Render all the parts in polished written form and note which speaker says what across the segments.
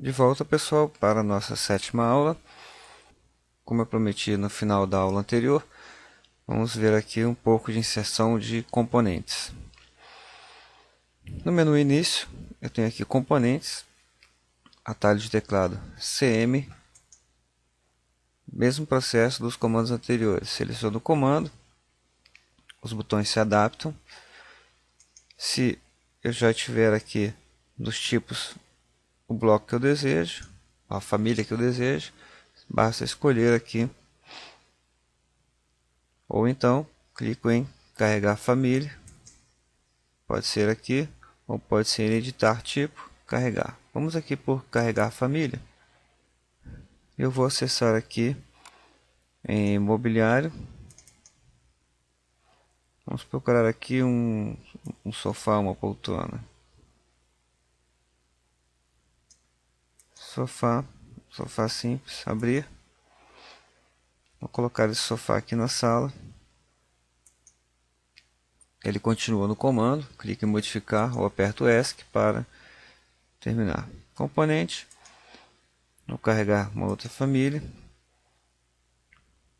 Speaker 1: De volta, pessoal, para a nossa sétima aula. Como eu prometi no final da aula anterior, vamos ver aqui um pouco de inserção de componentes. No menu início, eu tenho aqui componentes, atalho de teclado CM, mesmo processo dos comandos anteriores. Seleciono o comando, os botões se adaptam. Se eu já tiver aqui dos tipos o bloco que eu desejo, a família que eu desejo, basta escolher aqui, ou então clico em carregar família, pode ser aqui, ou pode ser em editar tipo, carregar. Vamos aqui por carregar família. Eu vou acessar aqui em mobiliário. Vamos procurar aqui um sofá, uma poltrona. Sofá simples, abrir. Vou colocar esse sofá aqui na sala. Ele continua no comando, clique em modificar ou aperto ESC para terminar. Componente, vou carregar uma outra família.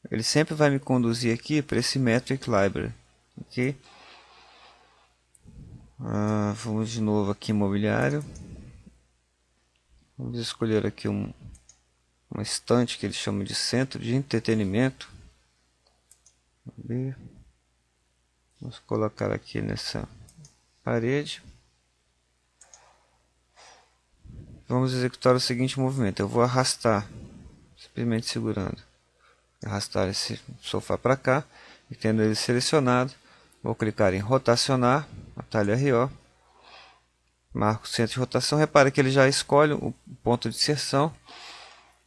Speaker 1: Ele sempre vai me conduzir aqui para esse Metric Library, ok? Vamos de novo aqui em mobiliário. Vamos escolher aqui uma estante que eles chamam de centro de entretenimento. Vamos colocar aqui nessa parede. Vamos executar o seguinte movimento. Eu vou arrastar, simplesmente segurando, arrastar esse sofá para cá, e tendo ele selecionado, vou clicar em rotacionar, atalho RO, marco o centro de rotação. Repare que ele já escolhe o ponto de inserção.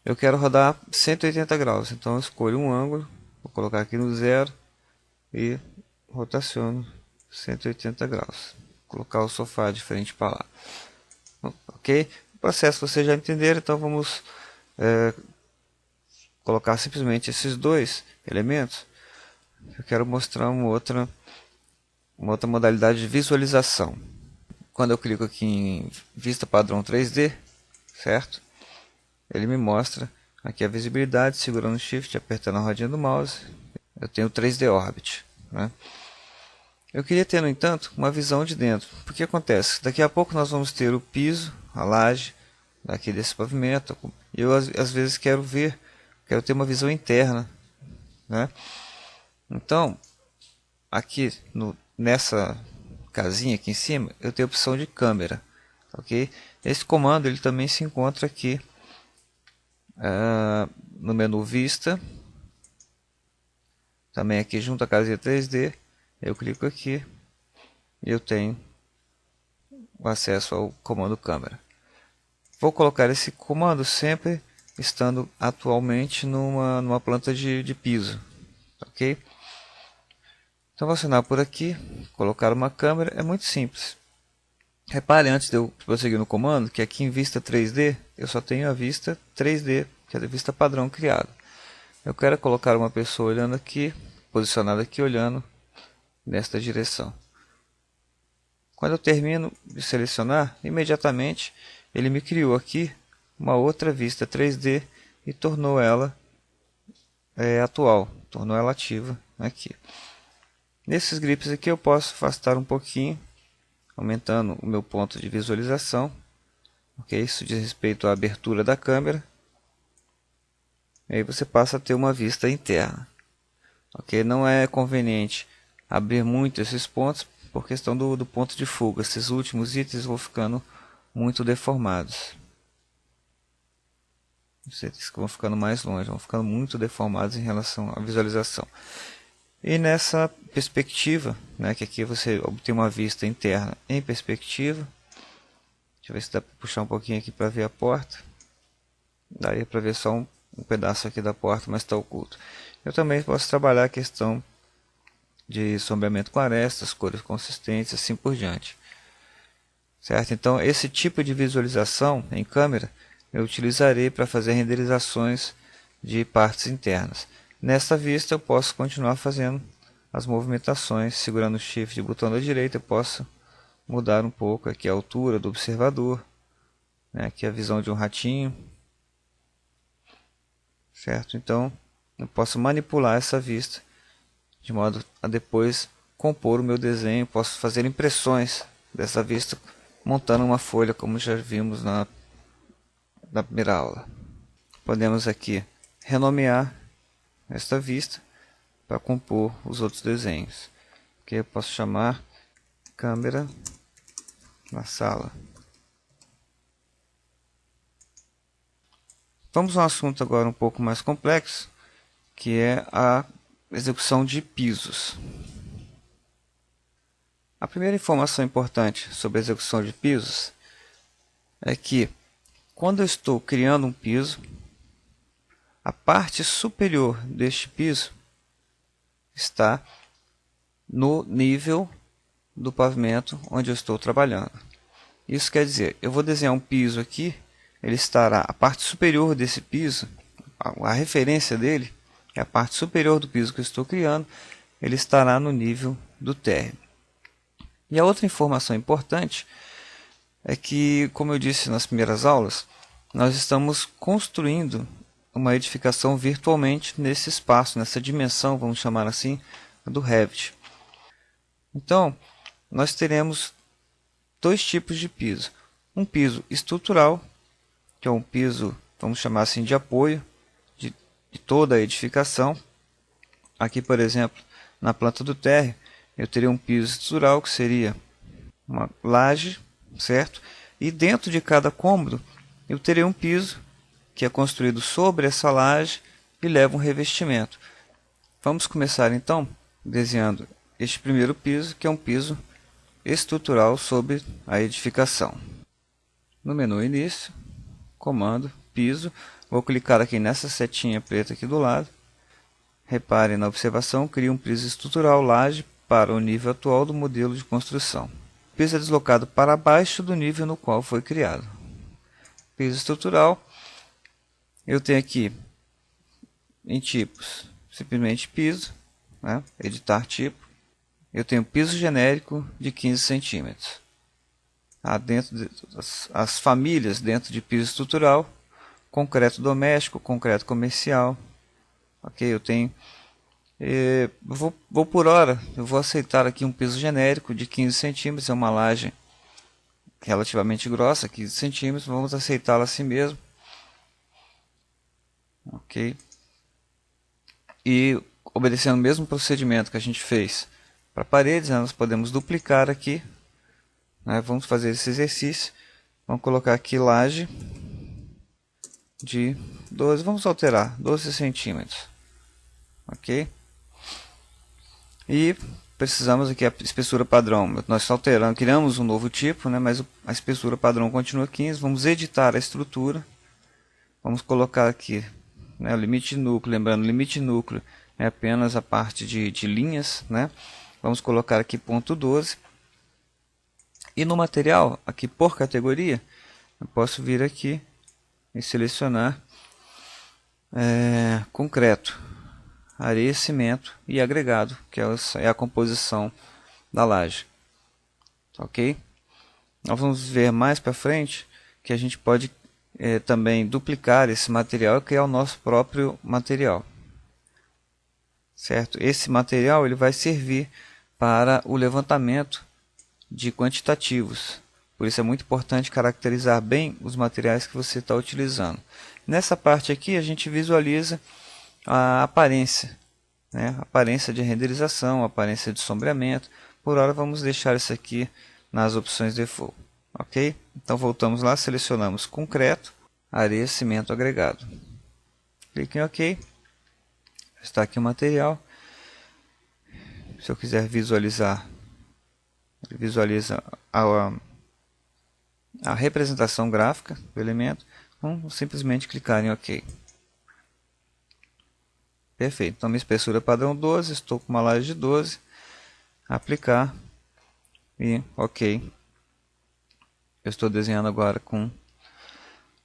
Speaker 1: Eu quero rodar 180 graus, então eu escolho um ângulo, vou colocar aqui no 0 e rotaciono 180 graus. Vou colocar o sofá de frente para lá. Ok? O processo vocês já entenderam, então vamos colocar simplesmente esses dois elementos. Eu quero mostrar uma outra modalidade de visualização. Quando eu clico aqui em vista padrão 3D, certo? Ele me mostra aqui a visibilidade, segurando o Shift, apertando a rodinha do mouse. Eu tenho o 3D Orbit, né? Eu queria ter, no entanto, uma visão de dentro. O que acontece? Daqui a pouco nós vamos ter o piso, a laje, daqui desse pavimento. E eu às vezes quero ter uma visão interna, né? Então, aqui nessa casinha aqui em cima, eu tenho a opção de câmera, ok? Esse comando ele também se encontra aqui no menu Vista, também aqui junto à casinha 3D. Eu clico aqui e eu tenho o acesso ao comando câmera. Vou colocar esse comando sempre estando atualmente numa planta de piso, ok? Então vou acionar por aqui, colocar uma câmera, é muito simples. Repare antes de eu prosseguir no comando que aqui em vista 3D eu só tenho a vista 3D, que é a vista padrão criada. Eu quero colocar uma pessoa olhando aqui, posicionada aqui olhando nesta direção. Quando eu termino de selecionar, imediatamente ele me criou aqui uma outra vista 3D e tornou ela atual, tornou ela ativa aqui. Nesses grips aqui eu posso afastar um pouquinho, aumentando o meu ponto de visualização. Okay? Isso diz respeito à abertura da câmera. E aí você passa a ter uma vista interna. Okay? Não é conveniente abrir muito esses pontos por questão do ponto de fuga. Esses últimos itens vão ficando muito deformados. Os itens que vão ficando mais longe, vão ficando muito deformados em relação à visualização. E nessa perspectiva, né, que aqui você obtém uma vista interna em perspectiva. Deixa eu ver se dá para puxar um pouquinho aqui para ver a porta. Daria para ver só um pedaço aqui da porta, mas está oculto. Eu também posso trabalhar a questão de sombreamento com arestas, cores consistentes, assim por diante. Certo? Então, esse tipo de visualização em câmera eu utilizarei para fazer renderizações de partes internas. Nesta vista eu posso continuar fazendo as movimentações, segurando o Shift e o botão da direita eu posso mudar um pouco aqui a altura do observador, né? Aqui é a visão de um ratinho, certo? Então eu posso manipular essa vista de modo a depois compor o meu desenho. Posso fazer impressões dessa vista montando uma folha, como já vimos na primeira aula. Podemos aqui renomear esta vista para compor os outros desenhos. Aqui eu posso chamar câmera na sala. Vamos a um assunto agora um pouco mais complexo, que é a execução de pisos. A primeira informação importante sobre a execução de pisos é que quando eu estou criando um piso, a parte superior deste piso está no nível do pavimento onde eu estou trabalhando. Isso quer dizer, eu vou desenhar um piso aqui, ele estará, a parte superior desse piso, a referência dele é a parte superior do piso que eu estou criando, ele estará no nível do térreo. E a outra informação importante é que, como eu disse nas primeiras aulas, nós estamos construindo uma edificação virtualmente nesse espaço, nessa dimensão, vamos chamar assim, do Revit. Então, nós teremos dois tipos de piso. Um piso estrutural, que é um piso, vamos chamar assim, de apoio de toda a edificação. Aqui, por exemplo, na planta do térreo, eu teria um piso estrutural, que seria uma laje, certo? E dentro de cada cômodo, eu teria um piso que é construído sobre essa laje e leva um revestimento. Vamos começar então desenhando este primeiro piso, que é um piso estrutural sobre a edificação. No menu Início, comando, piso, vou clicar aqui nessa setinha preta aqui do lado. Repare na observação, cria um piso estrutural laje para o nível atual do modelo de construção. O piso é deslocado para baixo do nível no qual foi criado. Piso estrutural, eu tenho aqui em tipos, simplesmente piso, né? Editar tipo. Eu tenho piso genérico de 15 centímetros. As famílias dentro de piso estrutural, concreto doméstico, concreto comercial. Ok, eu tenho. Vou por hora, eu vou aceitar aqui um piso genérico de 15 centímetros, é uma laje relativamente grossa, 15 centímetros, vamos aceitá-la assim mesmo. Ok. E obedecendo o mesmo procedimento que a gente fez para paredes, né, nós podemos duplicar aqui, né, vamos fazer esse exercício, vamos colocar aqui laje de 12, vamos alterar, 12 centímetros, ok? E precisamos aqui a espessura padrão, nós alteramos, criamos um novo tipo, né, mas a espessura padrão continua 15, vamos editar a estrutura, vamos colocar aqui, né, o limite de núcleo, lembrando, o limite de núcleo é apenas a parte de linhas, né? Vamos colocar aqui ponto 12. E no material, aqui por categoria, eu posso vir aqui e selecionar concreto, areia, cimento e agregado, que é a composição da laje. Ok? Nós vamos ver mais para frente que a gente pode também duplicar esse material e criar o nosso próprio material. Certo? Esse material ele vai servir para o levantamento de quantitativos. Por isso é muito importante caracterizar bem os materiais que você está utilizando. Nessa parte aqui a gente visualiza a aparência, né? A aparência de renderização, a aparência de sombreamento. Por hora vamos deixar isso aqui nas opções default. Ok? Então voltamos lá, selecionamos concreto, areia, cimento agregado. Clique em OK. Está aqui o material. Se eu quiser visualizar, ele visualiza a representação gráfica do elemento. Vamos simplesmente clicar em OK. Perfeito. Então, minha espessura padrão 12, estou com uma laje de 12. Aplicar e OK. Eu estou desenhando agora com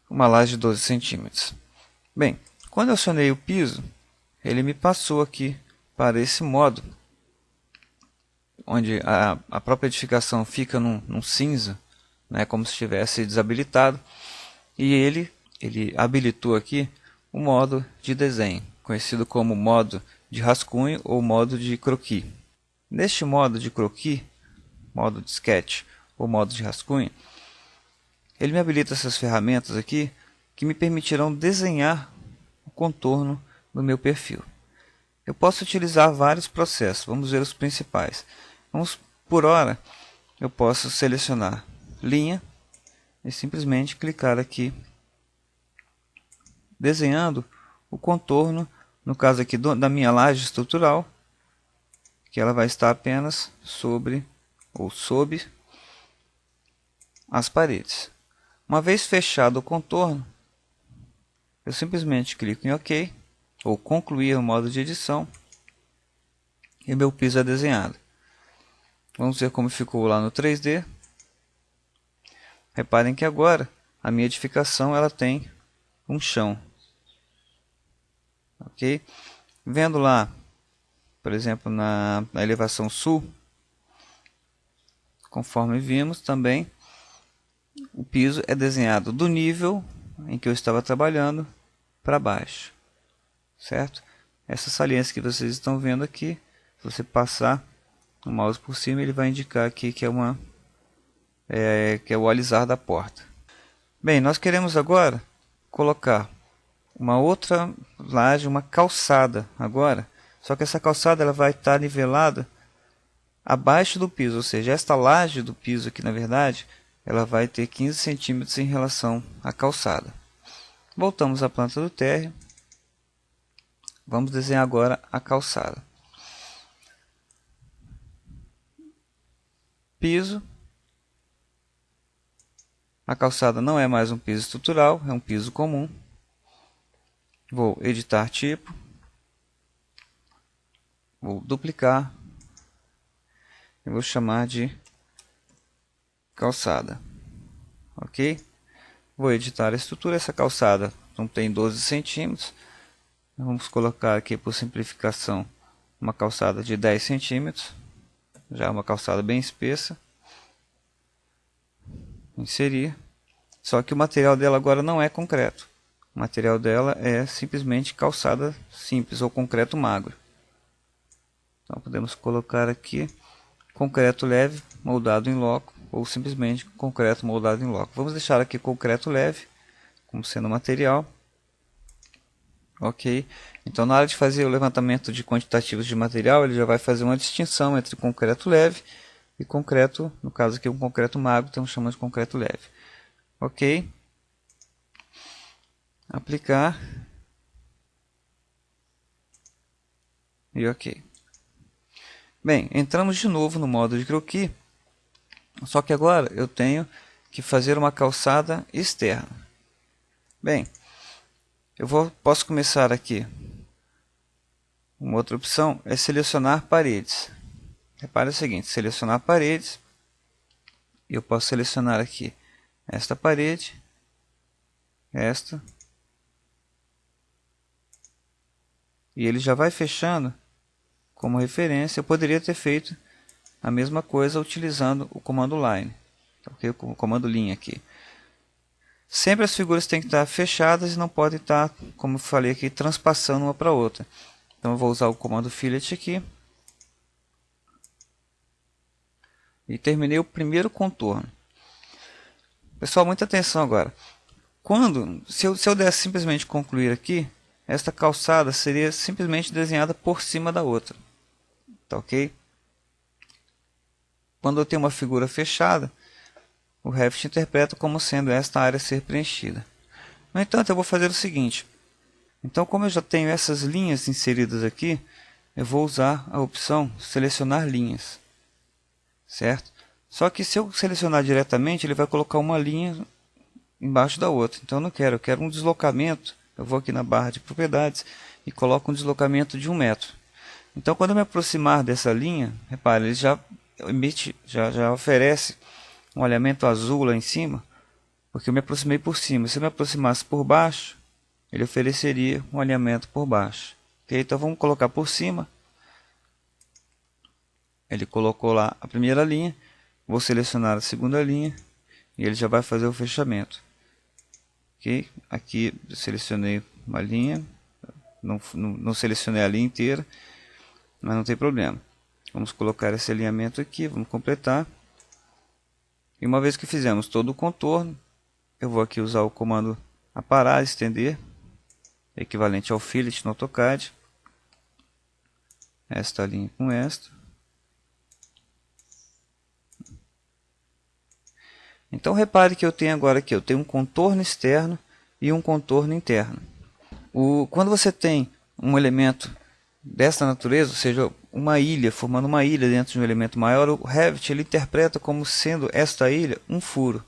Speaker 1: uma laje de 12 centímetros. Bem, quando eu acionei o piso, ele me passou aqui para esse modo, onde a própria edificação fica num cinza, né, como se estivesse desabilitado. e ele habilitou aqui o modo de desenho, conhecido como modo de rascunho ou modo de croquis. Neste modo de croquis, modo de sketch ou modo de rascunho, ele me habilita essas ferramentas aqui que me permitirão desenhar o contorno do meu perfil. Eu posso utilizar vários processos, vamos ver os principais. Por hora, eu posso selecionar linha e simplesmente clicar aqui, desenhando o contorno, no caso aqui da minha laje estrutural, que ela vai estar apenas sobre ou sob as paredes. Uma vez fechado o contorno, eu simplesmente clico em OK ou concluir o modo de edição e meu piso é desenhado. Vamos ver como ficou lá no 3D. Reparem que agora a minha edificação ela tem um chão. Ok? Vendo lá, por exemplo, na elevação sul, conforme vimos também, o piso é desenhado do nível em que eu estava trabalhando para baixo, certo? Essa saliência que vocês estão vendo aqui, se você passar o mouse por cima, ele vai indicar aqui que é o alisar da porta. Bem, nós queremos agora colocar uma outra laje, uma calçada agora, só que essa calçada ela vai estar nivelada abaixo do piso, ou seja, esta laje do piso aqui, na verdade, ela vai ter 15 centímetros em relação à calçada. Voltamos à planta do térreo. Vamos desenhar agora a calçada. Piso. A calçada não é mais um piso estrutural, é um piso comum. Vou editar tipo. Vou duplicar. Eu vou chamar de calçada. Ok? Vou editar a estrutura. Essa calçada não tem 12 centímetros. Vamos colocar aqui, por simplificação, uma calçada de 10 centímetros. Já é uma calçada bem espessa. Inserir. Só que o material dela agora não é concreto. O material dela é simplesmente calçada simples ou concreto magro. Então podemos colocar aqui concreto leve moldado em loco ou simplesmente concreto moldado em loco. Vamos deixar aqui concreto leve como sendo material. Ok. Então na hora de fazer o levantamento de quantitativos de material, ele já vai fazer uma distinção entre concreto leve e concreto, no caso aqui um concreto magro, então chamamos de concreto leve. Ok. Aplicar. E ok. Bem, entramos de novo no modo de croquis. Só que agora eu tenho que fazer uma calçada externa. Bem, posso começar aqui. Uma outra opção é selecionar paredes. Repare o seguinte, selecionar paredes. Eu posso selecionar aqui esta parede, esta. E ele já vai fechando como referência. Eu poderia ter feito a mesma coisa utilizando o comando line, okay? O comando linha aqui. Sempre as figuras têm que estar fechadas e não podem estar, como eu falei aqui, transpassando uma para outra. Então eu vou usar o comando fillet aqui. E terminei o primeiro contorno. Pessoal, muita atenção agora. Se eu desse simplesmente concluir aqui, esta calçada seria simplesmente desenhada por cima da outra. Tá ok? Quando eu tenho uma figura fechada, o Revit interpreta como sendo esta área a ser preenchida. No entanto, eu vou fazer o seguinte. Então, como eu já tenho essas linhas inseridas aqui, eu vou usar a opção selecionar linhas. Certo? Só que se eu selecionar diretamente, ele vai colocar uma linha embaixo da outra. Então eu não quero, eu quero um deslocamento. Eu vou aqui na barra de propriedades e coloco um deslocamento de 1 metro. Então quando eu me aproximar dessa linha, repare, ele já oferece um alinhamento azul lá em cima, porque eu me aproximei por cima. Se eu me aproximasse por baixo, ele ofereceria um alinhamento por baixo. Okay? Então vamos colocar por cima. Ele colocou lá a primeira linha, vou selecionar a segunda linha e ele já vai fazer o fechamento. Ok? Aqui eu selecionei uma linha, não selecionei a linha inteira, mas não tem problema. Vamos colocar esse alinhamento aqui, vamos completar. E uma vez que fizemos todo o contorno, eu vou aqui usar o comando aparar, estender, equivalente ao fillet no AutoCAD. Esta linha com esta. Então repare que eu tenho agora aqui, eu tenho um contorno externo e um contorno interno. Quando você tem um elemento desta natureza, ou seja, uma ilha, formando uma ilha dentro de um elemento maior, o Revit ele interpreta como sendo esta ilha um furo.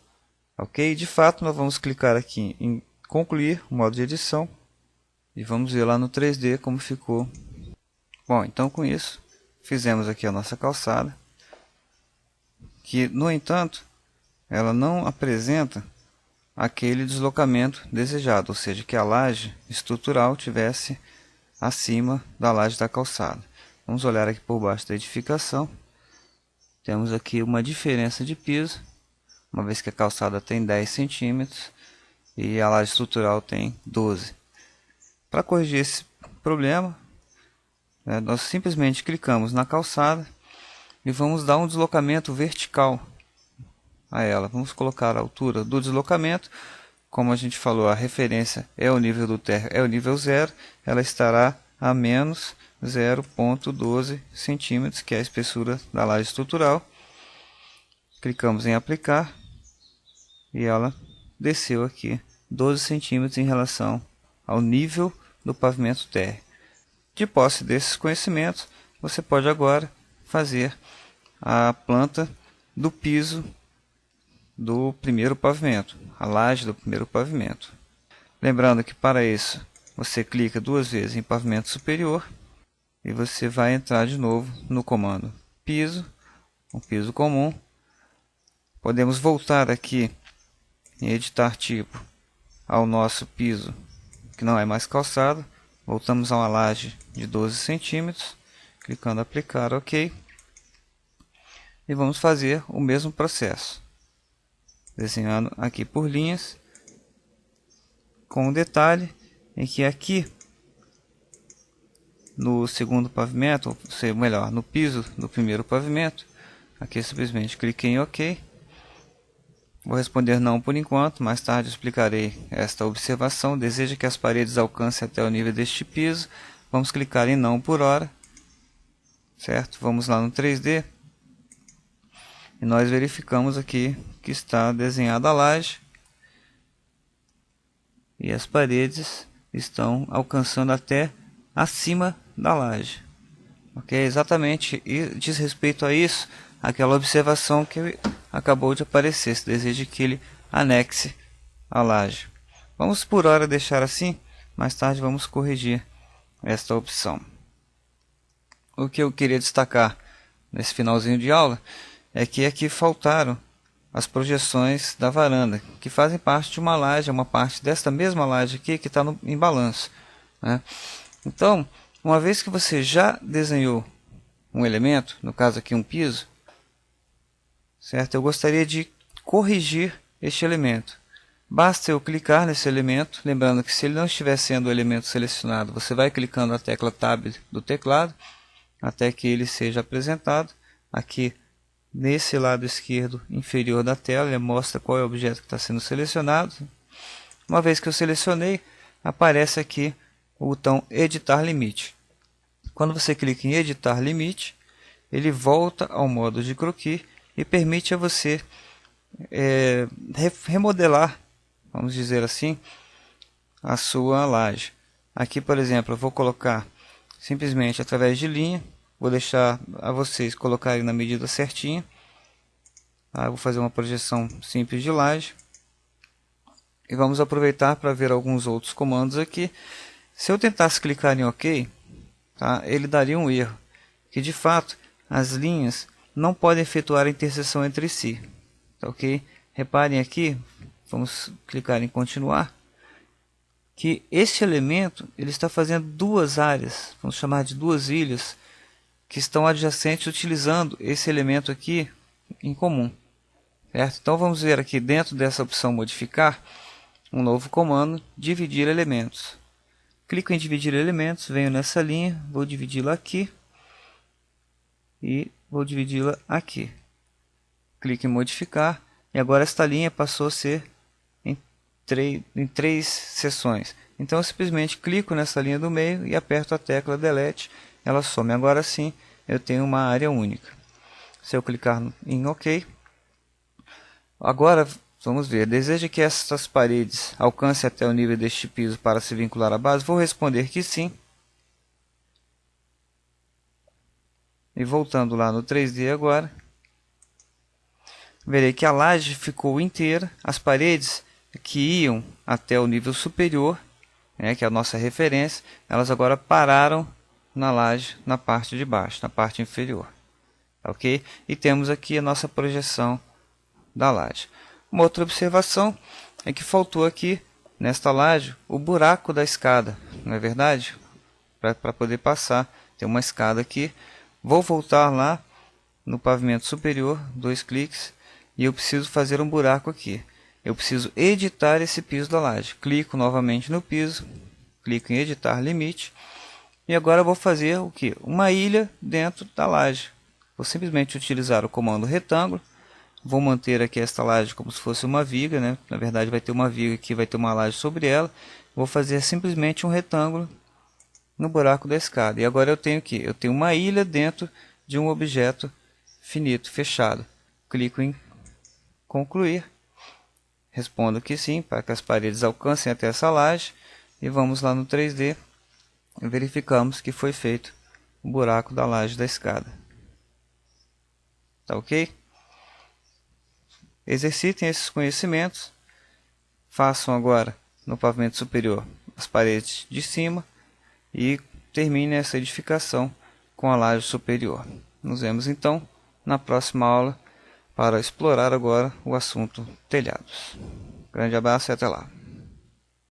Speaker 1: Ok? De fato, nós vamos clicar aqui em concluir o modo de edição e vamos ver lá no 3D como ficou. Bom, então com isso, fizemos aqui a nossa calçada, que no entanto, ela não apresenta aquele deslocamento desejado, ou seja, que a laje estrutural tivesse acima da laje da calçada. Vamos olhar aqui por baixo da edificação. Temos aqui uma diferença de piso, uma vez que a calçada tem 10 centímetros e a laje estrutural tem 12. Para corrigir esse problema, nós simplesmente clicamos na calçada e vamos dar um deslocamento vertical a ela. Vamos colocar a altura do deslocamento. Como a gente falou, a referência é o nível do térreo, é o nível 0. Ela estará a menos 0,12 centímetros, que é a espessura da laje estrutural. Clicamos em aplicar e ela desceu aqui 12 centímetros em relação ao nível do pavimento térreo. De posse desses conhecimentos, você pode agora fazer a planta do piso do primeiro pavimento, a laje do primeiro pavimento. Lembrando que para isso você clica duas vezes em pavimento superior e você vai entrar de novo no comando piso, um piso comum. Podemos voltar aqui em editar tipo ao nosso piso que não é mais calçado. Voltamos a uma laje de 12 centímetros, clicando aplicar OK. E vamos fazer o mesmo processo, desenhando aqui por linhas, com um detalhe em que aqui no segundo pavimento, ou seja, melhor, no piso do primeiro pavimento, aqui simplesmente cliquei em OK. Vou responder não por enquanto, mais tarde explicarei esta observação. Deseja que as paredes alcancem até o nível deste piso. Vamos clicar em não por hora, certo? Vamos lá no 3D e nós verificamos aqui que está desenhada a laje e as paredes estão alcançando até acima da laje. Ok? Exatamente, e diz respeito a isso, aquela observação que acabou de aparecer. Se deseja que ele anexe a laje. Vamos por hora deixar assim, mais tarde vamos corrigir esta opção. O que eu queria destacar nesse finalzinho de aula é que aqui faltaram as projeções da varanda, que fazem parte de uma laje, uma parte desta mesma laje aqui que está em balanço, né? Então, uma vez que você já desenhou um elemento, no caso aqui um piso, certo? Eu gostaria de corrigir este elemento. Basta eu clicar nesse elemento, lembrando que se ele não estiver sendo o elemento selecionado, você vai clicando na tecla Tab do teclado, até que ele seja apresentado. Aqui nesse lado esquerdo inferior da tela, ele mostra qual é o objeto que está sendo selecionado. Uma vez que eu selecionei, aparece aqui o botão Editar Limite. Quando você clica em Editar Limite, ele volta ao modo de croquis e permite a você remodelar, vamos dizer assim, a sua laje. Aqui, por exemplo, eu vou colocar simplesmente através de linha. Vou deixar a vocês colocarem na medida certinha. Eu vou fazer uma projeção simples de laje. E vamos aproveitar para ver alguns outros comandos aqui. Se eu tentasse clicar em OK, tá, ele daria um erro. Que de fato as linhas não podem efetuar a interseção entre si. Tá, ok? Reparem aqui, vamos clicar em continuar, que este elemento ele está fazendo duas áreas, vamos chamar de duas ilhas, que estão adjacentes utilizando esse elemento aqui em comum. Certo? Então vamos ver aqui dentro dessa opção modificar, um novo comando, dividir elementos. Clico em dividir elementos, venho nessa linha, vou dividi-la aqui e vou dividi-la aqui. Clico em modificar e agora esta linha passou a ser em três seções. Então eu simplesmente clico nessa linha do meio e aperto a tecla Delete, ela some. Agora sim eu tenho uma área única. Se eu clicar em OK, agora vamos ver, deseja que essas paredes alcancem até o nível deste piso para se vincular à base? Vou responder que sim. E voltando lá no 3D agora, verei que a laje ficou inteira, as paredes que iam até o nível superior, que é a nossa referência, elas agora pararam na laje, na parte de baixo, na parte inferior. Ok? E temos aqui a nossa projeção da laje. Uma outra observação é que faltou aqui, nesta laje, o buraco da escada, não é verdade? Para poder passar, tem uma escada aqui. Vou voltar lá no pavimento superior, 2 cliques, e eu preciso fazer um buraco aqui. Eu preciso editar esse piso da laje. Clico novamente no piso, clico em editar limite, e agora eu vou fazer o que? Uma ilha dentro da laje. Vou simplesmente utilizar o comando retângulo. Vou manter aqui esta laje como se fosse uma viga, né? Na verdade vai ter uma viga aqui, vai ter uma laje sobre ela. Vou fazer simplesmente um retângulo no buraco da escada. E agora eu tenho que eu tenho uma ilha dentro de um objeto finito, fechado. Clico em concluir. Respondo que sim, para que as paredes alcancem até essa laje. E vamos lá no 3D e verificamos que foi feito o buraco da laje da escada. Tá ok? Exercitem esses conhecimentos. Façam agora no pavimento superior as paredes de cima e termine essa edificação com a laje superior. Nos vemos então na próxima aula para explorar agora o assunto telhados. Grande abraço e até lá.